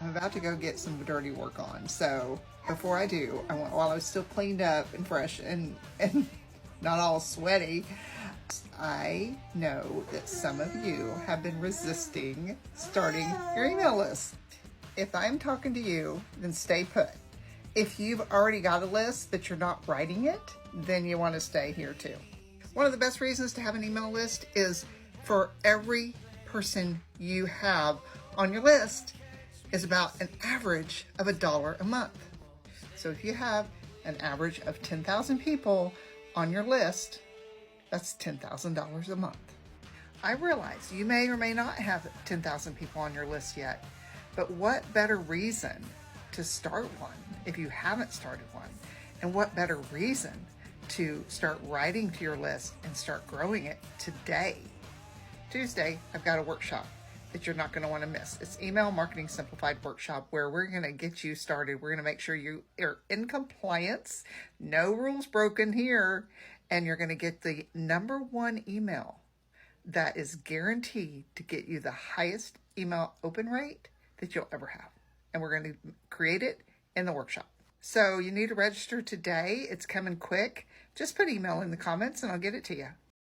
I'm about to go get some dirty work on. So before I do, while I was still cleaned up and fresh and not all sweaty, I know that some of you have been resisting starting your email list. If I'm talking to you, then stay put. If you've already got a list but you're not writing it, then you want to stay here too. One of the best reasons to have an email list is for every person you have on your list is about an average of $1 a month. So if you have an average of 10,000 people on your list, that's $10,000 a month. I realize you may or may not have 10,000 people on your list yet, but what better reason to start one if you haven't started one? And what better reason to start writing to your list and start growing it today? Tuesday, I've got a workshop that you're not going to want to miss. It's Email Marketing Simplified Workshop, where we're going to get you started. We're going to make sure you are in compliance, no rules broken here, and you're going to get the #1 email that is guaranteed to get you the highest email open rate that you'll ever have. And we're going to create it in the workshop. So you need to register today. It's coming quick. Just put email in the comments and I'll get it to you.